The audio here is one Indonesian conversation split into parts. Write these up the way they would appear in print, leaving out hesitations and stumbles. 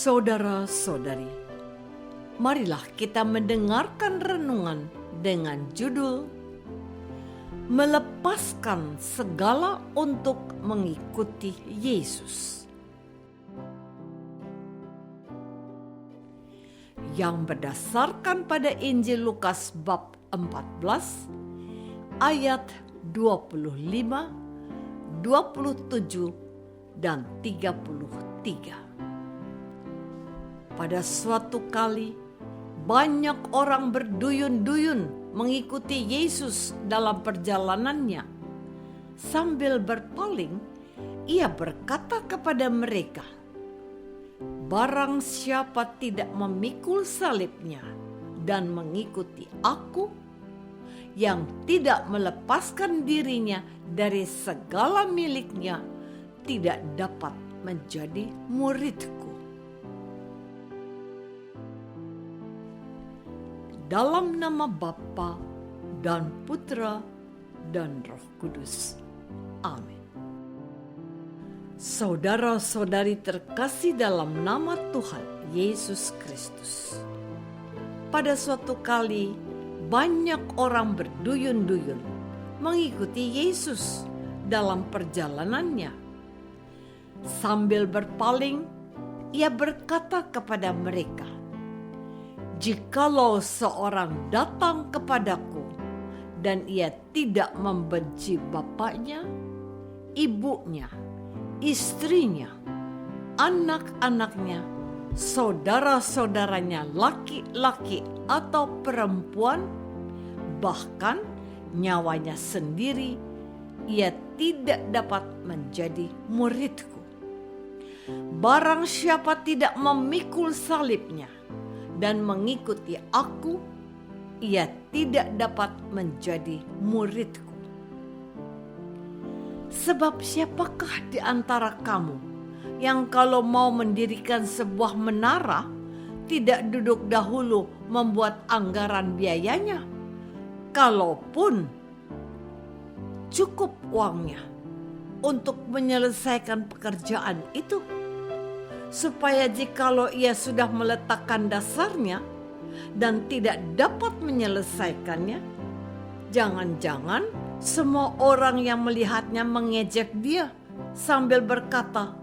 Saudara-saudari, marilah kita mendengarkan renungan dengan judul Melepaskan Segala untuk Mengikuti Yesus, yang berdasarkan pada Injil Lukas bab 14 ayat 25, 27 dan 33. Pada suatu kali, banyak orang berduyun-duyun mengikuti Yesus dalam perjalanannya. Sambil berpaling, ia berkata kepada mereka, "Barang siapa tidak memikul salibnya dan mengikuti aku, yang tidak melepaskan dirinya dari segala miliknya, tidak dapat menjadi muridku." Dalam nama Bapa dan Putra dan Roh Kudus. Amin. Saudara-saudari terkasih dalam nama Tuhan Yesus Kristus. Pada suatu kali, banyak orang berduyun-duyun mengikuti Yesus dalam perjalanannya. Sambil berpaling, ia berkata kepada mereka, "Jikalau seorang datang kepadaku dan ia tidak membenci bapaknya, ibunya, istrinya, anak-anaknya, saudara-saudaranya laki-laki atau perempuan, bahkan nyawanya sendiri, ia tidak dapat menjadi muridku. Barang siapa tidak memikul salibnya dan mengikuti aku, ia tidak dapat menjadi muridku. Sebab siapakah di antara kamu yang kalau mau mendirikan sebuah menara, tidak duduk dahulu membuat anggaran biayanya, kalaupun cukup uangnya untuk menyelesaikan pekerjaan itu? Supaya jikalau ia sudah meletakkan dasarnya dan tidak dapat menyelesaikannya, jangan-jangan semua orang yang melihatnya mengejek dia sambil berkata,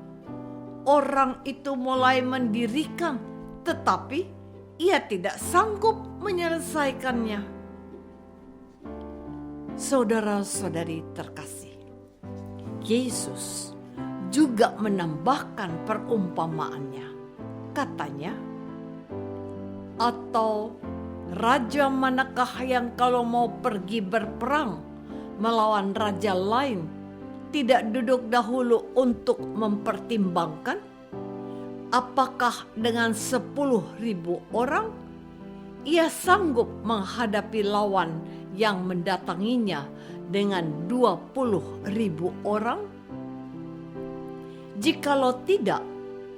"Orang itu mulai mendirikan, tetapi ia tidak sanggup menyelesaikannya." Saudara-saudari terkasih, Yesus juga menambahkan perumpamaannya. Katanya, "Atau raja manakah yang kalau mau pergi berperang melawan raja lain, tidak duduk dahulu untuk mempertimbangkan apakah dengan 10.000 orang ia sanggup menghadapi lawan yang mendatanginya dengan 20.000 orang? Jikalau tidak,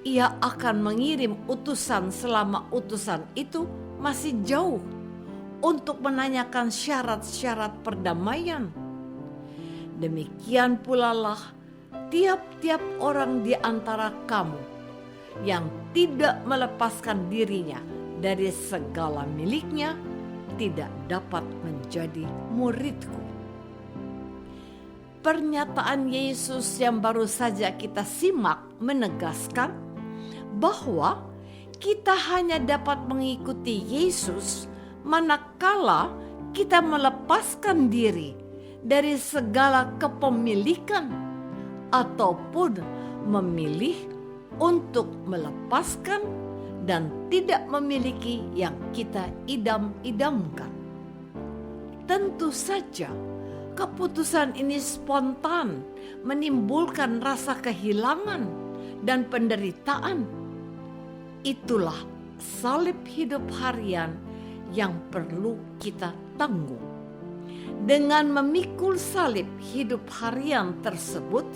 ia akan mengirim utusan selama utusan itu masih jauh untuk menanyakan syarat-syarat perdamaian. Demikian pula lah tiap-tiap orang di antara kamu yang tidak melepaskan dirinya dari segala miliknya tidak dapat menjadi muridku." Pernyataan Yesus yang baru saja kita simak menegaskan bahwa kita hanya dapat mengikuti Yesus manakala kita melepaskan diri dari segala kepemilikan ataupun memilih untuk melepaskan dan tidak memiliki yang kita idam-idamkan. Tentu saja keputusan ini spontan, menimbulkan rasa kehilangan dan penderitaan. Itulah salib hidup harian yang perlu kita tanggung. Dengan memikul salib hidup harian tersebut,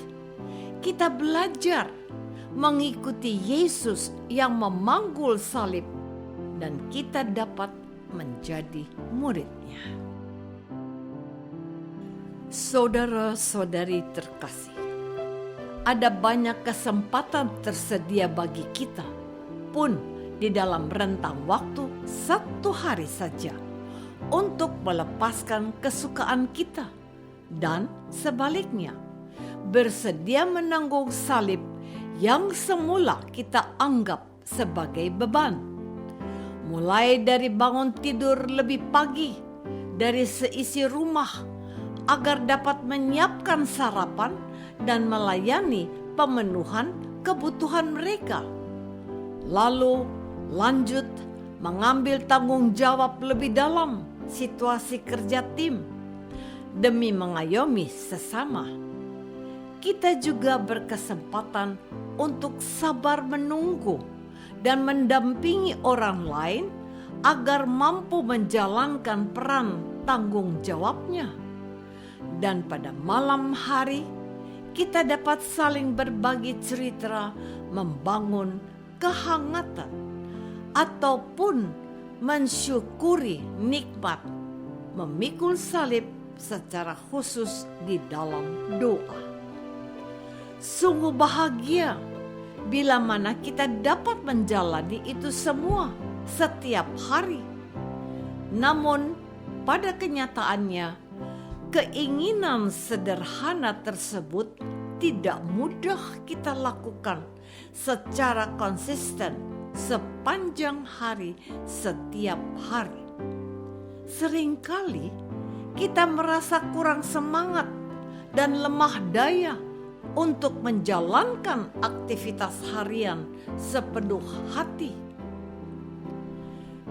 kita belajar mengikuti Yesus yang memanggul salib dan kita dapat menjadi muridnya. Saudara-saudari terkasih, ada banyak kesempatan tersedia bagi kita pun di dalam rentang waktu 1 hari saja, untuk melepaskan kesukaan kita, dan sebaliknya bersedia menanggung salib yang semula kita anggap sebagai beban. Mulai dari bangun tidur lebih pagi dari seisi rumah agar dapat menyiapkan sarapan dan melayani pemenuhan kebutuhan mereka. Lalu lanjut mengambil tanggung jawab lebih dalam situasi kerja tim demi mengayomi sesama. Kita juga berkesempatan untuk sabar menunggu dan mendampingi orang lain agar mampu menjalankan peran tanggung jawabnya. Dan pada malam hari kita dapat saling berbagi cerita, membangun kehangatan, ataupun mensyukuri nikmat memikul salib secara khusus di dalam doa. Sungguh bahagia bila mana kita dapat menjalani itu semua setiap hari. Namun pada kenyataannya, keinginan sederhana tersebut tidak mudah kita lakukan secara konsisten sepanjang hari setiap hari. Seringkali kita merasa kurang semangat dan lemah daya untuk menjalankan aktivitas harian sepenuh hati.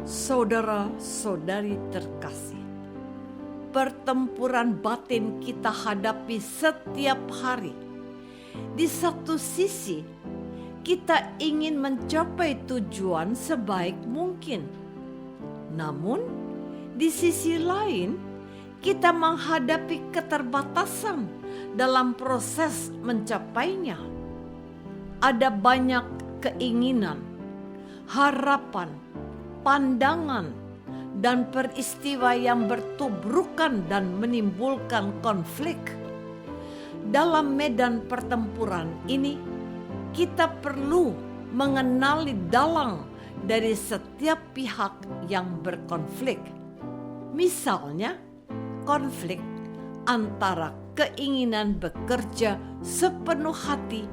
Saudara-saudari terkasih, pertempuran batin kita hadapi setiap hari. Di satu sisi, kita ingin mencapai tujuan sebaik mungkin. Namun, di sisi lain, kita menghadapi keterbatasan dalam proses mencapainya. Ada banyak keinginan, harapan, pandangan, dan peristiwa yang bertubrukan dan menimbulkan konflik. Dalam medan pertempuran ini, kita perlu mengenali dalang dari setiap pihak yang berkonflik. Misalnya, konflik antara keinginan bekerja sepenuh hati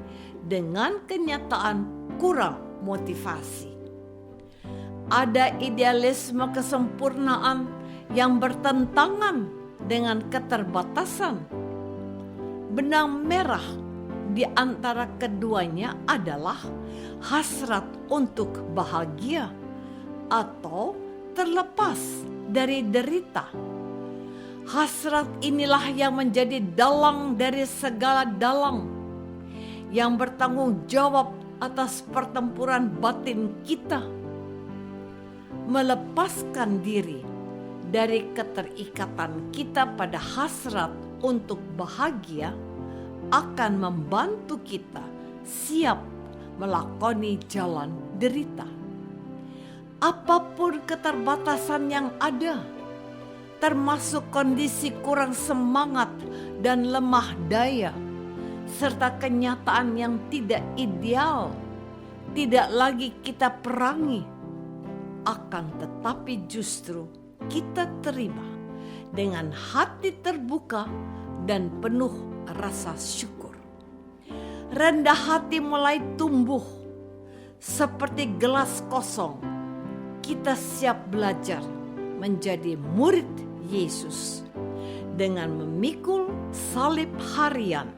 dengan kenyataan kurang motivasi. Ada idealisme kesempurnaan yang bertentangan dengan keterbatasan. Benang merah di antara keduanya adalah hasrat untuk bahagia atau terlepas dari derita. Hasrat inilah yang menjadi dalang dari segala dalang, yang bertanggung jawab atas pertempuran batin kita. Melepaskan diri dari keterikatan kita pada hasrat untuk bahagia akan membantu kita siap melakoni jalan derita. Apapun keterbatasan yang ada, termasuk kondisi kurang semangat dan lemah daya, serta kenyataan yang tidak ideal, tidak lagi kita perangi. Akan tetapi justru kita terima dengan hati terbuka dan penuh rasa syukur. Rendah hati mulai tumbuh seperti gelas kosong. Kita siap belajar menjadi murid Yesus dengan memikul salib harian,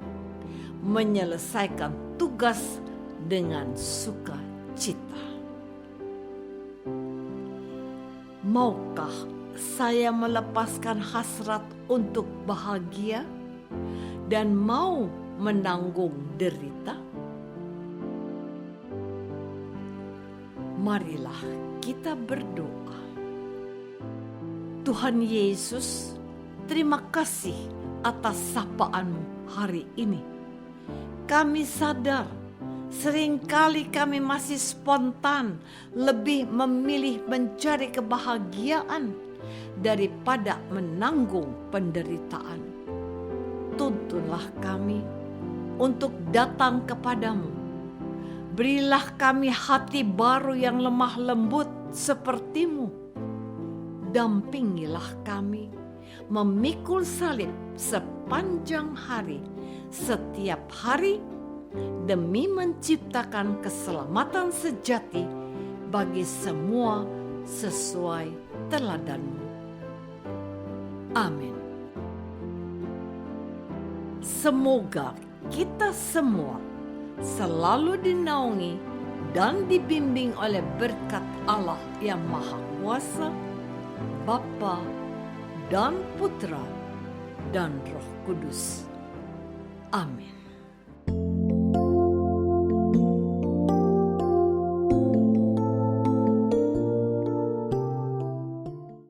menyelesaikan tugas dengan sukacita. Maukah saya melepaskan hasrat untuk bahagia dan mau menanggung derita? Marilah kita berdoa. Tuhan Yesus, terima kasih atas sapaan-Mu hari ini. Kami sadar seringkali kami masih spontan lebih memilih mencari kebahagiaan daripada menanggung penderitaan. Tuntunlah kami untuk datang kepadamu, Berilah kami hati baru yang lemah lembut seperti-Mu. Dampingilah kami memikul salib sepanjang hari, setiap hari, demi menciptakan keselamatan sejati bagi semua sesuai teladan-Mu. Amin. Semoga kita semua selalu dinaungi dan dibimbing oleh berkat Allah yang Maha Kuasa, Bapa dan Putra dan Roh Kudus. Amin.